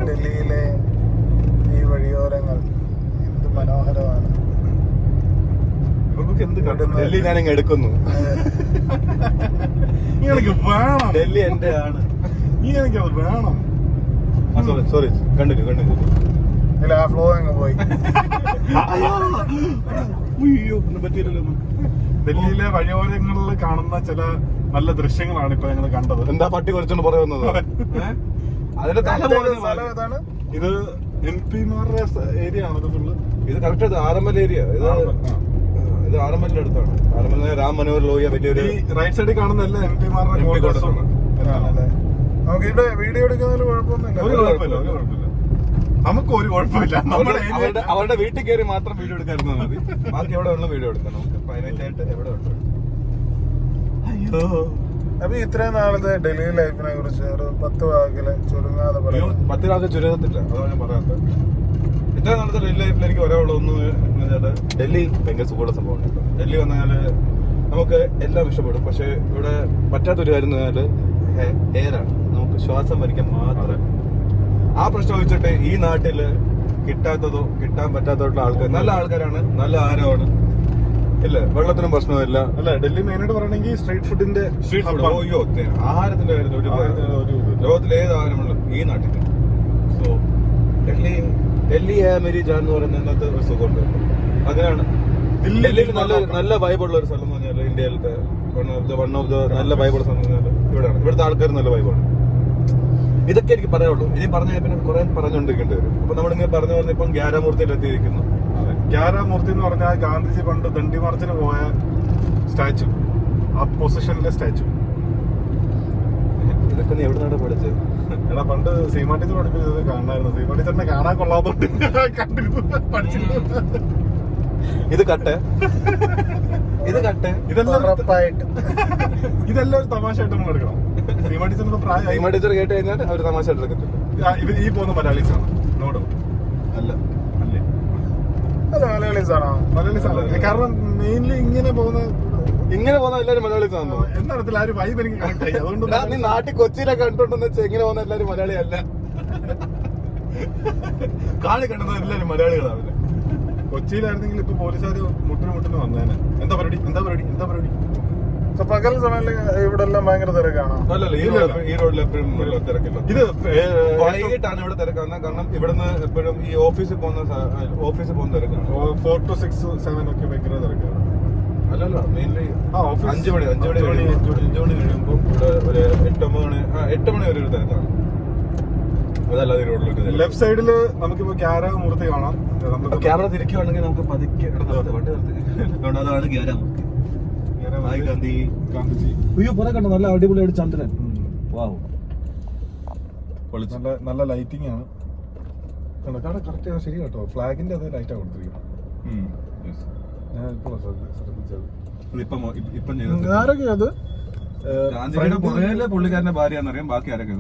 ഡൽഹിയിലെ ഈ വഴിയോരങ്ങൾ എന്ത് മനോഹരമാണ്. ഡൽഹി ഞാനിങ്ങ് എടുക്കുന്നു. ഡൽഹി എന്റെ ആണ്. വേണം. സോറി കണ്ടിന്യൂ ഇല്ല, ആ ഫ്ലോ അങ്ങ് പോയി. ഡൽഹിയിലെ വഴിയോരങ്ങളിൽ കാണുന്ന ചില നല്ല ദൃശ്യങ്ങളാണ് ഇപ്പൊ ഞങ്ങൾ കണ്ടത്. എന്താ പട്ടി കുറച്ചോണ്ട് പറയുന്നത്? അതിന്റെ സ്ഥലം ഏതാണ്? ഇത് MP മാരുടെ ഏരിയ ആണ്. ഇത് ഫുള്ള് ഇത് കറക്റ്റ് ആറമ്മൽ ഏരിയ. ഇത് ആറമ്മലിന്റെ അടുത്താണ്. ആറമ്മൽ രാം മനോഹർ ലോഹിയ വലിയൊരു റൈറ്റ് സൈഡിൽ കാണുന്ന എല്ലാം MP മാരുടെ നമുക്ക് ഇവിടെ വീഡിയോ എടുക്കുന്നതിൽ കുഴപ്പമൊന്നുമില്ല. ഒരു കുഴപ്പമില്ല. നമുക്ക് ഒരു കുഴപ്പമില്ല. അവരുടെ വീട്ടിൽ കയറി മാത്രം വീഡിയോ എടുക്കാതിരുന്നാൽ മതി. ബാക്കി എവിടെ ഉള്ള വീഡിയോ എടുക്കാം. നമുക്ക് പ്രൈവറ്റ് ആയിട്ട് എവിടെ ഉണ്ട്. അയ്യോ, അപ്പൊ ഇത്രയും നാളത്തെ ഡൽഹി ലൈഫിനെ കുറിച്ച് ഒരു 10 വാക്കില് ചുരുങ്ങാതെ പറയാം. 10 വാക്ക് ചുരുങ്ങത്തില്ല, അതാണ് ഞാൻ പറയാത്തത്. ഇത്രയും നാളത്തെ ഡൽഹി ലൈഫിൽ എനിക്ക് ഒരാളുള്ള ഒന്ന് വെച്ചാല് ഡൽഹി ഭയങ്കര സുഖമുള്ള സംഭവമാണ്. ഡൽഹി വന്നാല് നമുക്ക് എല്ലാം ഇഷ്ടപ്പെടും. പക്ഷെ ഇവിടെ പറ്റാത്തൊരു കാര്യം എന്ന് പറഞ്ഞാല് എയറാണ്. നമുക്ക് ശ്വാസം വലിക്കാൻ മാത്രം. ആ പ്രശ്നം വെച്ചിട്ട് ഈ നാട്ടില് കിട്ടാത്തതോ കിട്ടാൻ പറ്റാത്തതോ ആൾക്കാർ നല്ല ആൾക്കാരാണ്, നല്ല ആഹാരമാണ്. ഇല്ല, വെള്ളത്തിനും പ്രശ്നമില്ല. അല്ല, ഡൽഹി മെയിനായിട്ട് പറയണെങ്കിൽ സ്ട്രീറ്റ് ഫുഡിന്റെ അയ്യോ ആഹാരത്തിന്റെ കാര്യത്തിൽ ഒരു ലോകത്തിലെ ഏത് ആഹാരമുള്ളൂ ഈ നാട്ടിൽ. സോ ഡൽഹി മേരി ജാൻ എന്ന് പറയുന്നത് ഒരു സുഖമുണ്ട്. അങ്ങനെയാണ് ഡൽഹിയിൽ നല്ല വൈബുള്ള ഒരു സ്ഥലം എന്ന് പറഞ്ഞാൽ ഇന്ത്യയിലത്തെ വൺ ഓഫ് ദ നല്ല വൈബുള്ള സ്ഥലം എന്ന് പറഞ്ഞാൽ ഇവിടെയാണ്. ഇവിടുത്തെ ആൾക്കാർ നല്ല വൈബാണ്. ഇതൊക്കെ എനിക്ക് പറയാനുള്ളൂ. ഇനി പറഞ്ഞാൽ പിന്നെ കുറെ പറഞ്ഞുകൊണ്ടിരിക്കേണ്ടി വരും. അപ്പൊ നമ്മളിങ്ങനെ പറഞ്ഞു ഇപ്പം ഗ്യാരമൂർത്തിയിൽ എത്തിയിരിക്കുന്നു. ഗ്യാരമൂർത്തി എന്ന് പറഞ്ഞാൽ ഗാന്ധിജി പണ്ട് ദണ്ഡി മാർച്ചിന് പോയ സ്റ്റാച്ചു, ആ പൊസിഷനിലെ സ്റ്റാച്ചു. ഇതൊക്കെ നീ എവിടെ നിന്നാണ് പഠിച്ചത്? എടാ, പണ്ട് സീമാ ടീച്ചർ പഠിപ്പിച്ചത് കാണായിരുന്നു. സീമാ ടീച്ചറിനെ കാണാൻ കൊള്ളാത്തോണ്ട് കണ്ടിരുന്നു, പഠിച്ചിരുന്നു. ഇത് കട്ടെ ഇതെല്ലാം ഒരു തമാശയായിട്ട് നമ്മൾ എടുക്കണം. സീമാ ടീച്ചറിന്റെ പ്രായം സീമാ ടീച്ചർ കേട്ട് കഴിഞ്ഞാൽ അവർ തമാശ എടുക്കത്തില്ല. ഈ പോകുന്ന മലയാളീസാണ്. നോടോ അല്ല അല്ലേ? അല്ല, മലയാളീസാണോ? മലയാളീസാണ്. കാരണം മെയിൻലി ഇങ്ങനെ പോകുന്ന എല്ലാരും മലയാളീസ് ആണോ എന്നറിയത്തില്ല. ആ ഒരു വൈബ് എനിക്ക് കണക്ട് ആയി. അതുകൊണ്ട് നീ നാട്ടിൽ കൊച്ചിയിലെ കണ്ടിട്ടുണ്ടെന്ന് വെച്ചാൽ എങ്ങനെ പോകുന്ന എല്ലാരും മലയാളി അല്ല. കാണി കണ്ടുന്ന എല്ലാരും മലയാളികളാവില്ല. കൊച്ചിയിലായിരുന്നെങ്കിൽ ഇപ്പൊ പോലീസുകാർ മുട്ടിന് വന്നേനെ. എന്താ പരിപാടി. പകൽ സമയത്ത് ഇവിടെ എല്ലാം ഭയങ്കര തിരക്കാണോ? ഈ റോഡിൽ എപ്പോഴും തിരക്കില്ല. ഇത് വൈകിട്ടാണ് ഇവിടെ തിരക്കാവുന്നത്. കാരണം ഇവിടുന്ന് എപ്പോഴും ഈ ഓഫീസിൽ പോകുന്ന തിരക്കാണ്. 4 to 6, 7 ഒക്കെ ഭയങ്കര തിരക്കാണ്. അല്ലല്ല, മെയിൻലി 5 മണി കഴിയുമ്പോൾ ഇവിടെ ഒരു 8 മണി വരെ ഒരു തിരക്കാണ്. അതല്ലാതെ ഈ റോഡിലൊക്കെ ലെഫ്റ്റ് സൈഡില് നമുക്കിപ്പോ ഗ്യാരമൂർത്തി കാണാം. ക്യാമറ തിരിക്കുവാണെങ്കിൽ നമുക്ക് പതുക്കെ അതാണ് ഗ്യാരമൂർത്തി. ഗാന്ധിജി. അയ്യോ, പുറം കണ്ടോ നല്ല അടിപൊളിയായിട്ട് ചന്ദ്രൻ. നല്ല ലൈറ്റിംഗ് ആണ്. കറക്റ്റ് ശരി കേട്ടോ. ഫ്ലാഗിന്റെ അതേ ലൈറ്റാ കൊടുത്തിരിക്കുന്നത്. ഞാൻ ഇപ്പോൾ ശ്രദ്ധിച്ചത്. ആരൊക്കെയാ അത്? പുള്ളിക്കാരന്റെ ഭാര്യയാണെന്നറിയാം. ബാക്കി ആരൊക്കെ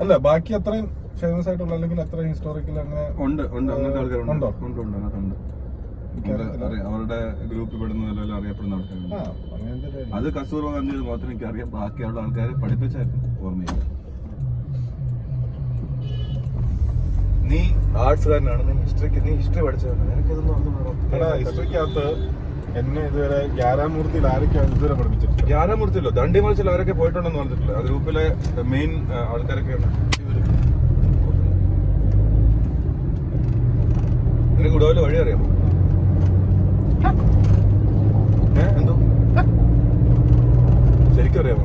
അല്ല, ബാക്കി അത്രയും ഫേമസ് ആയിട്ടുള്ള അല്ലെങ്കിൽ അത്രയും ഹിസ്റ്റോറിക്കൽ അങ്ങനെ ഉണ്ട്. അങ്ങനത്തെ ആൾക്കാരുണ്ടോ? ഉണ്ട്. അവരുടെ ഗ്രൂപ്പ് ഇവിടുന്ന് നല്ല അറിയപ്പെടുന്ന ആൾക്കാരുണ്ട്. അത് കസ്തൂർബ ഗാന്ധി മാത്രം എനിക്കറിയാം. ബാക്കിയുള്ള ആൾക്കാരെ പഠിപ്പിച്ചായിരുന്നു ഓർമ്മയില്ല. നീ ആർട്സ്കാരനാണ്, നീ ഹിസ്റ്ററി പഠിച്ചതാണ്. എനിക്കിതൊന്നും ഹിസ്റ്ററിക്കകത്ത് എന്നെ ഇതുവരെ ഗ്യാരമൂർത്തിയിൽ ആരൊക്കെയാണ് ഇതുവരെ പഠിപ്പിച്ചിട്ടില്ല. ഗ്യാരമൂർത്തിയിലോ ദണ്ഡി മറിച്ചിൽ ആരൊക്കെ പോയിട്ടുണ്ടെന്ന് പറഞ്ഞിട്ടില്ല. ആ ഗ്രൂപ്പിലെ മെയിൻ ആൾക്കാരൊക്കെയാണ്. നിനക്ക് ഗുഡാവിലെ വഴി അറിയാമോ? എന്തോ ശരിക്കും അറിയാമോ?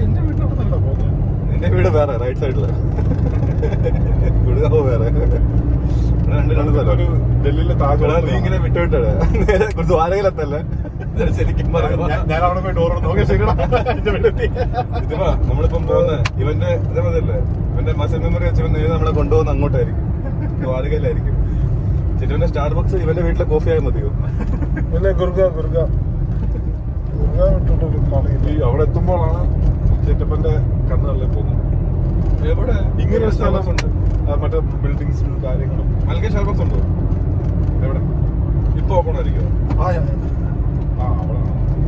എന്റെ വീട്ടിലോട്ട് പോകുന്നത്. നിന്റെ വീട് വേറെ, റൈറ്റ് സൈഡില്. ഗുഡ്ഗാവ് വേറെ. ഡൽഹിയിലെ താജ്. നീ ഇങ്ങനെ വിട്ടുവിട്ടേ നേരെ ദ്വാരകയിലെത്തല്ലേ? ശരിക്കും ഞാൻ അവിടെ പോയി ഡോർ നോക്കിയാ ശരിയാ. ഇതിപ്പാ നമ്മളിപ്പം പോകുന്ന ഇവന്റെ ഇതേമതല്ലേ, ഇവന്റെ മസിൽ മെമ്മറി വെച്ച് നമ്മളെ കൊണ്ടുപോകുന്ന അങ്ങോട്ടായിരിക്കും, ദ്വാരകയിലായിരിക്കും. ചിറ്റുവിന്റെ സ്റ്റാർബക്സ് ഇവന്റെ വീട്ടിലെ കോഫി ആയാൽ മതിയോ? അവിടെ എത്തുമ്പോഴാണ് ചേറ്റപ്പന്റെ കണ്ണുകളിൽ പോകുന്നത്. എവിടെ ഇങ്ങനെ ഒരു സ്ഥലം ഉണ്ട്, മറ്റേ ബിൽഡിങ്സും കാര്യങ്ങളും. മൽക്കെ സ്റ്റാർബക്സ് ഉണ്ടോ? എവിടെ? ഇപ്പൊ ഓപ്പൺ ആയിരിക്കും. അവിടെ